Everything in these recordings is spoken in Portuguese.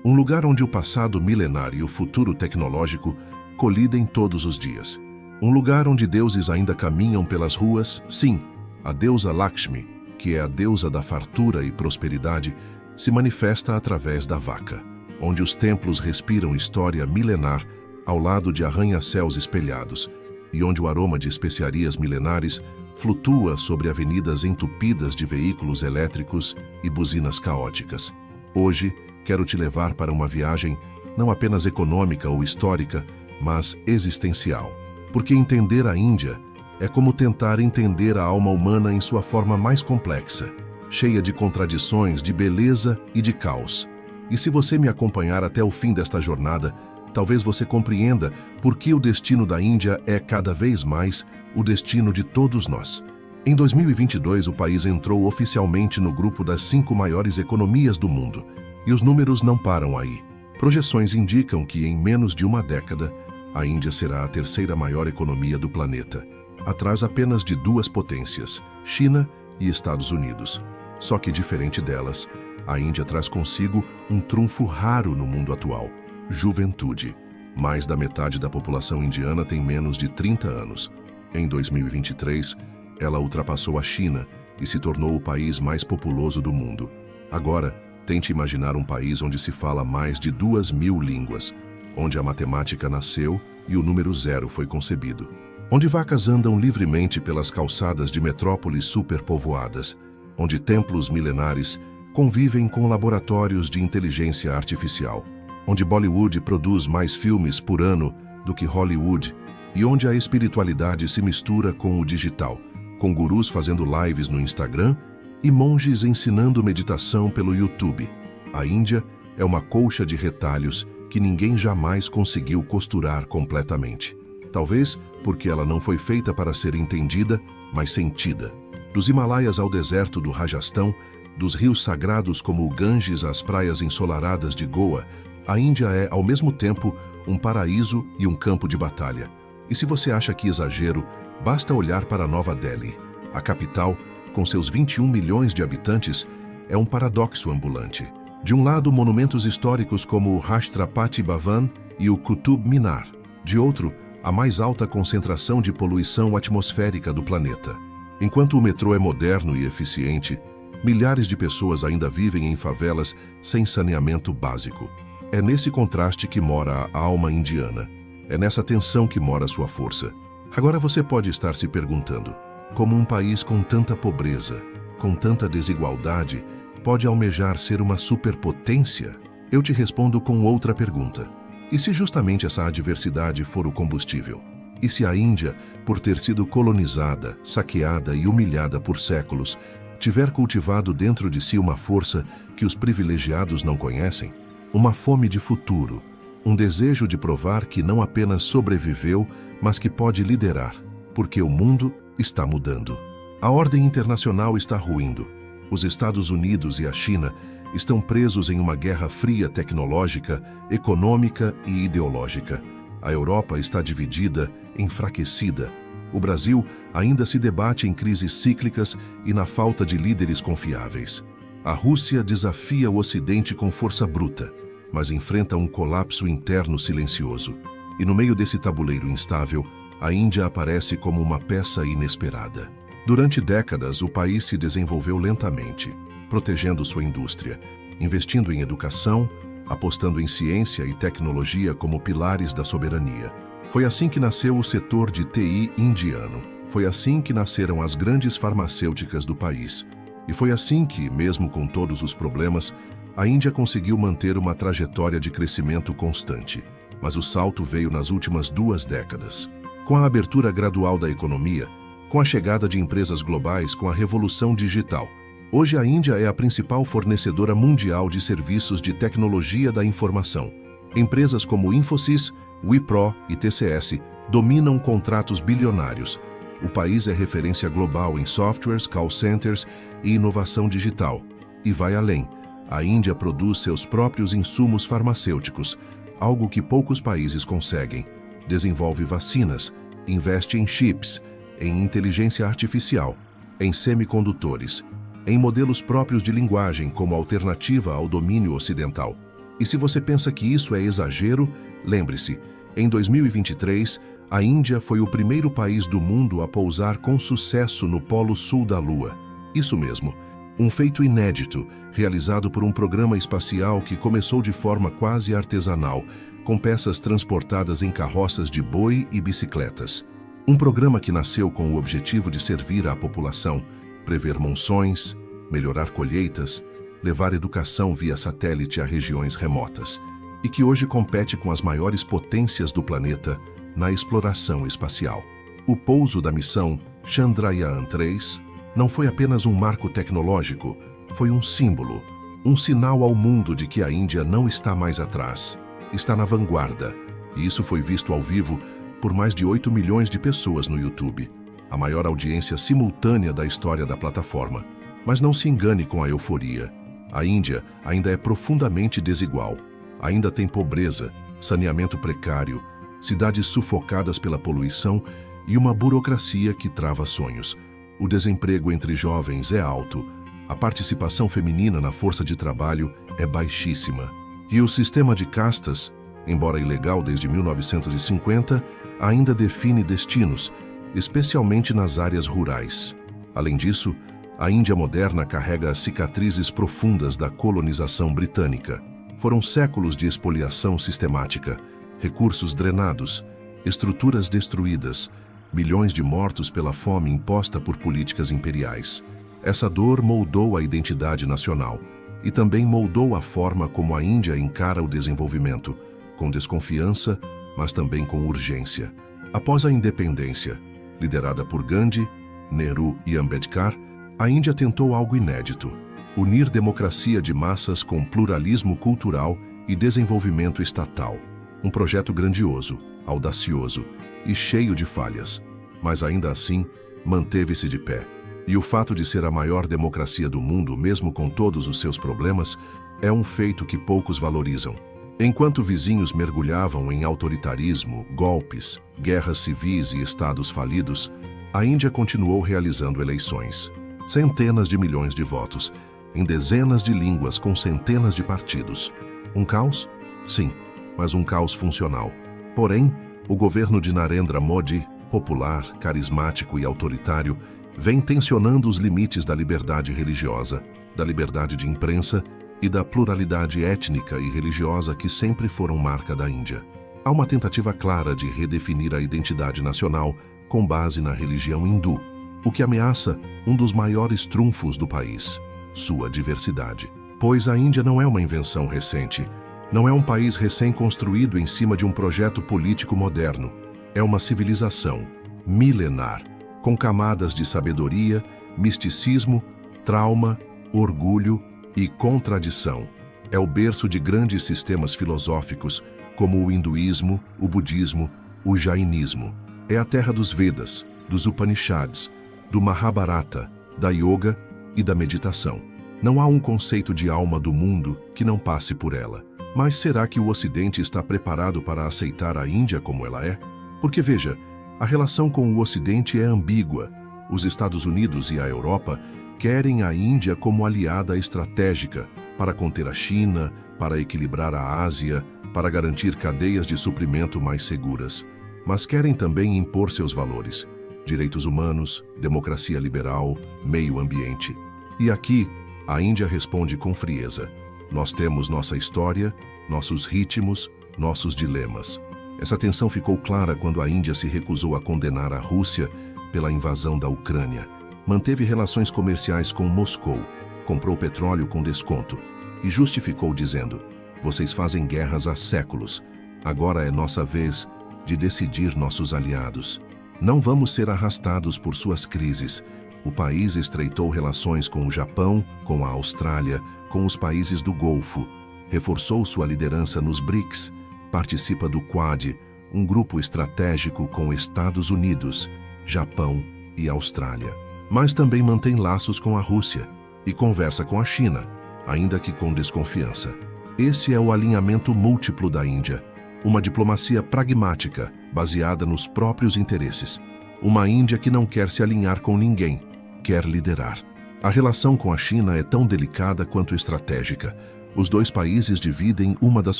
Um lugar onde o passado milenar e o futuro tecnológico colidem todos os dias. Um lugar onde deuses ainda caminham pelas ruas. Sim, a deusa Lakshmi, que é a deusa da fartura e prosperidade, se manifesta através da vaca. Onde os templos respiram história milenar ao lado de arranha-céus espelhados, e onde o aroma de especiarias milenares flutua sobre avenidas entupidas de veículos elétricos e buzinas caóticas. Hoje, quero te levar para uma viagem não apenas econômica ou histórica, mas existencial. Porque entender a Índia é como tentar entender a alma humana em sua forma mais complexa, cheia de contradições, de beleza e de caos. E se você me acompanhar até o fim desta jornada, talvez você compreenda por que o destino da Índia é cada vez mais o destino de todos nós. Em 2022, o país entrou oficialmente no grupo das 5 maiores economias do mundo. E os números não param aí. Projeções indicam que, em menos de uma década, a Índia será a 3ª maior economia do planeta, atrás apenas de 2 potências, China e Estados Unidos. Só que, diferente delas, a Índia traz consigo um trunfo raro no mundo atual: juventude. Mais da metade da população indiana tem menos de 30 anos. Em 2023, ela ultrapassou a China e se tornou o país mais populoso do mundo. Agora, tente imaginar um país onde se fala mais de 2.000 línguas, onde a matemática nasceu e o número 0 foi concebido, onde vacas andam livremente pelas calçadas de metrópoles superpovoadas, onde templos milenares convivem com laboratórios de inteligência artificial, onde Bollywood produz mais filmes por ano do que Hollywood e onde a espiritualidade se mistura com o digital, com gurus fazendo lives no Instagram e monges ensinando meditação pelo YouTube. A Índia é uma colcha de retalhos que ninguém jamais conseguiu costurar completamente. Talvez porque ela não foi feita para ser entendida, mas sentida. Dos Himalaias ao deserto do Rajastão, dos rios sagrados como o Ganges às praias ensolaradas de Goa, a Índia é, ao mesmo tempo, um paraíso e um campo de batalha. E se você acha que exagero, basta olhar para Nova Delhi. A capital, com seus 21 milhões de habitantes, é um paradoxo ambulante. De um lado, monumentos históricos como o Rashtrapati Bhavan e o Qutub Minar. De outro, a mais alta concentração de poluição atmosférica do planeta. Enquanto o metrô é moderno e eficiente, milhares de pessoas ainda vivem em favelas sem saneamento básico. É nesse contraste que mora a alma indiana. É nessa tensão que mora sua força. Agora você pode estar se perguntando: como um país com tanta pobreza, com tanta desigualdade, pode almejar ser uma superpotência? Eu te respondo com outra pergunta. E se justamente essa adversidade for o combustível? E se a Índia, por ter sido colonizada, saqueada e humilhada por séculos, tiver cultivado dentro de si uma força que os privilegiados não conhecem? Uma fome de futuro, um desejo de provar que não apenas sobreviveu, mas que pode liderar, porque o mundo está mudando. A ordem internacional está ruindo. Os Estados Unidos e a China estão presos em uma guerra fria tecnológica, econômica e ideológica. A Europa está dividida, enfraquecida. O Brasil ainda se debate em crises cíclicas e na falta de líderes confiáveis. A Rússia desafia o Ocidente com força bruta, mas enfrenta um colapso interno silencioso. E no meio desse tabuleiro instável, a Índia aparece como uma peça inesperada. Durante décadas, o país se desenvolveu lentamente, protegendo sua indústria, investindo em educação, apostando em ciência e tecnologia como pilares da soberania. Foi assim que nasceu o setor de TI indiano. Foi assim que nasceram as grandes farmacêuticas do país. E foi assim que, mesmo com todos os problemas, a Índia conseguiu manter uma trajetória de crescimento constante. Mas o salto veio nas últimas 2 décadas. Com a abertura gradual da economia, com a chegada de empresas globais, com a revolução digital, hoje a Índia é a principal fornecedora mundial de serviços de tecnologia da informação. Empresas como Infosys, Wipro e TCS dominam contratos bilionários. O país é referência global em softwares, call centers e inovação digital. E vai além. A Índia produz seus próprios insumos farmacêuticos, algo que poucos países conseguem. Desenvolve vacinas, investe em chips, em inteligência artificial, em semicondutores, em modelos próprios de linguagem como alternativa ao domínio ocidental. E se você pensa que isso é exagero, lembre-se, em 2023, a Índia foi o primeiro país do mundo a pousar com sucesso no Polo Sul da Lua. Isso mesmo, um feito inédito, realizado por um programa espacial que começou de forma quase artesanal, com peças transportadas em carroças de boi e bicicletas. Um programa que nasceu com o objetivo de servir à população, prever monções, melhorar colheitas, levar educação via satélite a regiões remotas, e que hoje compete com as maiores potências do planeta na exploração espacial. O pouso da missão Chandrayaan-3 não foi apenas um marco tecnológico, foi um símbolo, um sinal ao mundo de que a Índia não está mais atrás, está na vanguarda, e isso foi visto ao vivo por mais de 8 milhões de pessoas no YouTube, a maior audiência simultânea da história da plataforma. Mas não se engane com a euforia. A Índia ainda é profundamente desigual. Ainda tem pobreza, saneamento precário, cidades sufocadas pela poluição e uma burocracia que trava sonhos. O desemprego entre jovens é alto, a participação feminina na força de trabalho é baixíssima. E o sistema de castas, embora ilegal desde 1950, ainda define destinos, especialmente nas áreas rurais. Além disso, a Índia moderna carrega as cicatrizes profundas da colonização britânica. Foram séculos de expoliação sistemática, recursos drenados, estruturas destruídas, milhões de mortos pela fome imposta por políticas imperiais. Essa dor moldou a identidade nacional e também moldou a forma como a Índia encara o desenvolvimento, com desconfiança, mas também com urgência. Após a independência, liderada por Gandhi, Nehru e Ambedkar, a Índia tentou algo inédito: unir democracia de massas com pluralismo cultural e desenvolvimento estatal. Um projeto grandioso, audacioso e cheio de falhas, mas ainda assim manteve-se de pé. E o fato de ser a maior democracia do mundo, mesmo com todos os seus problemas, é um feito que poucos valorizam. Enquanto vizinhos mergulhavam em autoritarismo, golpes, guerras civis e estados falidos, a Índia continuou realizando eleições. Centenas de milhões de votos, em dezenas de línguas com centenas de partidos. Um caos? Sim, mas um caos funcional. Porém, o governo de Narendra Modi, popular, carismático e autoritário, vem tensionando os limites da liberdade religiosa, da liberdade de imprensa e da pluralidade étnica e religiosa que sempre foram marca da Índia. Há uma tentativa clara de redefinir a identidade nacional com base na religião hindu, o que ameaça um dos maiores trunfos do país, sua diversidade. Pois a Índia não é uma invenção recente, não é um país recém-construído em cima de um projeto político moderno. É uma civilização milenar, com camadas de sabedoria, misticismo, trauma, orgulho e contradição. É o berço de grandes sistemas filosóficos, como o hinduísmo, o budismo, o jainismo. É a terra dos Vedas, dos Upanishads, do Mahabharata, da yoga e da meditação. Não há um conceito de alma do mundo que não passe por ela. Mas será que o Ocidente está preparado para aceitar a Índia como ela é? Porque veja, a relação com o Ocidente é ambígua. Os Estados Unidos e a Europa querem a Índia como aliada estratégica para conter a China, para equilibrar a Ásia, para garantir cadeias de suprimento mais seguras. Mas querem também impor seus valores: direitos humanos, democracia liberal, meio ambiente. E aqui, a Índia responde com frieza: nós temos nossa história, nossos ritmos, nossos dilemas. Essa tensão ficou clara quando a Índia se recusou a condenar a Rússia pela invasão da Ucrânia. Manteve relações comerciais com Moscou, comprou petróleo com desconto e justificou dizendo: vocês fazem guerras há séculos, agora é nossa vez de decidir nossos aliados. Não vamos ser arrastados por suas crises. O país estreitou relações com o Japão, com a Austrália, com os países do Golfo, reforçou sua liderança nos BRICS, participa do Quad, um grupo estratégico com Estados Unidos, Japão e Austrália. Mas também mantém laços com a Rússia e conversa com a China, ainda que com desconfiança. Esse é o alinhamento múltiplo da Índia, uma diplomacia pragmática, baseada nos próprios interesses. Uma Índia que não quer se alinhar com ninguém, quer liderar. A relação com a China é tão delicada quanto estratégica. Os dois países dividem uma das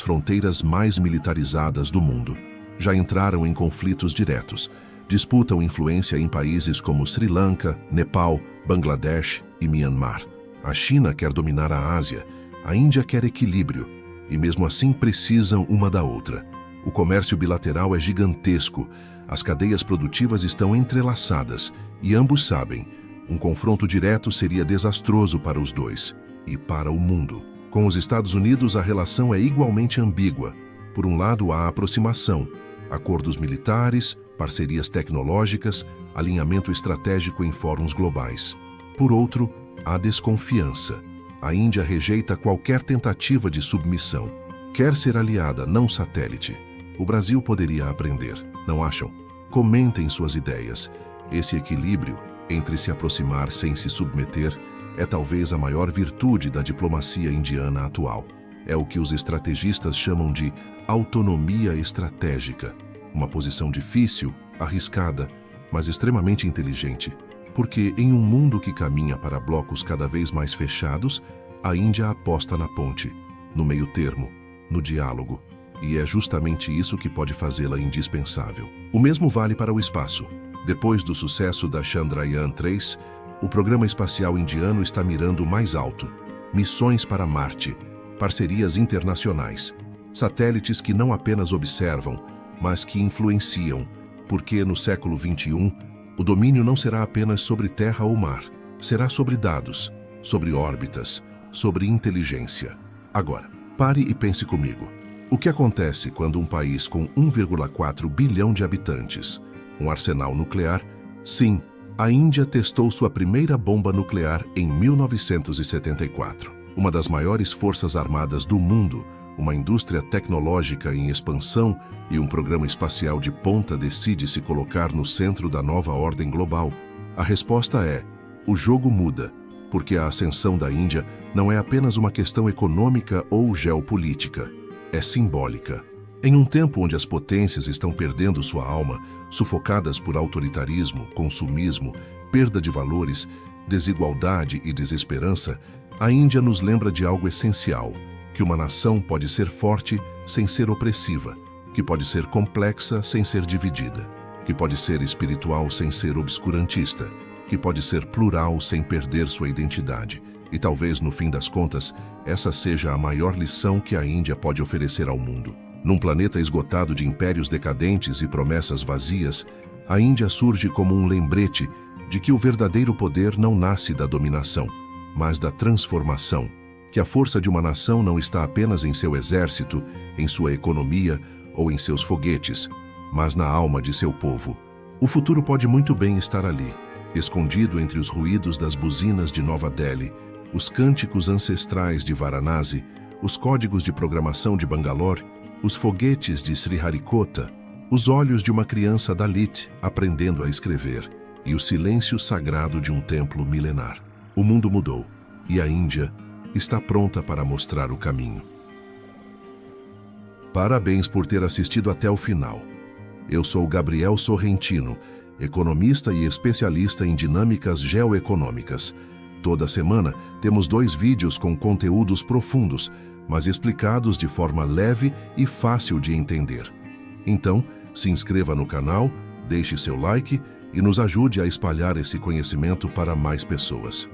fronteiras mais militarizadas do mundo. Já entraram em conflitos diretos. Disputam influência em países como Sri Lanka, Nepal, Bangladesh e Myanmar. A China quer dominar a Ásia, a Índia quer equilíbrio, e mesmo assim precisam uma da outra. O comércio bilateral é gigantesco, as cadeias produtivas estão entrelaçadas, e ambos sabem, um confronto direto seria desastroso para os dois, e para o mundo. Com os Estados Unidos, a relação é igualmente ambígua. Por um lado, há aproximação, acordos militares, parcerias tecnológicas, alinhamento estratégico em fóruns globais. Por outro, há desconfiança. A Índia rejeita qualquer tentativa de submissão. Quer ser aliada, não satélite. O Brasil poderia aprender, não acham? Comentem suas ideias. Esse equilíbrio, entre se aproximar sem se submeter, é talvez a maior virtude da diplomacia indiana atual. É o que os estrategistas chamam de autonomia estratégica. Uma posição difícil, arriscada, mas extremamente inteligente. Porque em um mundo que caminha para blocos cada vez mais fechados, a Índia aposta na ponte, no meio termo, no diálogo. E é justamente isso que pode fazê-la indispensável. O mesmo vale para o espaço. Depois do sucesso da Chandrayaan-3, o programa espacial indiano está mirando mais alto. Missões para Marte, parcerias internacionais, satélites que não apenas observam, mas que influenciam, porque no século XXI, o domínio não será apenas sobre terra ou mar, será sobre dados, sobre órbitas, sobre inteligência. Agora, pare e pense comigo. O que acontece quando um país com 1,4 bilhão de habitantes, um arsenal nuclear, sim, a Índia testou sua primeira bomba nuclear em 1974. Uma das maiores forças armadas do mundo, uma indústria tecnológica em expansão e um programa espacial de ponta decide se colocar no centro da nova ordem global. A resposta é: o jogo muda, porque a ascensão da Índia não é apenas uma questão econômica ou geopolítica, é simbólica. Em um tempo onde as potências estão perdendo sua alma, sufocadas por autoritarismo, consumismo, perda de valores, desigualdade e desesperança, a Índia nos lembra de algo essencial: que uma nação pode ser forte sem ser opressiva, que pode ser complexa sem ser dividida, que pode ser espiritual sem ser obscurantista, que pode ser plural sem perder sua identidade. E talvez, no fim das contas, essa seja a maior lição que a Índia pode oferecer ao mundo. Num planeta esgotado de impérios decadentes e promessas vazias, a Índia surge como um lembrete de que o verdadeiro poder não nasce da dominação, mas da transformação, que a força de uma nação não está apenas em seu exército, em sua economia ou em seus foguetes, mas na alma de seu povo. O futuro pode muito bem estar ali, escondido entre os ruídos das buzinas de Nova Delhi, os cânticos ancestrais de Varanasi, os códigos de programação de Bangalore, os foguetes de Sriharikota, os olhos de uma criança Dalit aprendendo a escrever e o silêncio sagrado de um templo milenar. O mundo mudou e a Índia está pronta para mostrar o caminho. Parabéns por ter assistido até o final. Eu sou Gabriel Sorrentino, economista e especialista em dinâmicas geoeconômicas. Toda semana temos 2 vídeos com conteúdos profundos, mas explicados de forma leve e fácil de entender. Então, se inscreva no canal, deixe seu like e nos ajude a espalhar esse conhecimento para mais pessoas.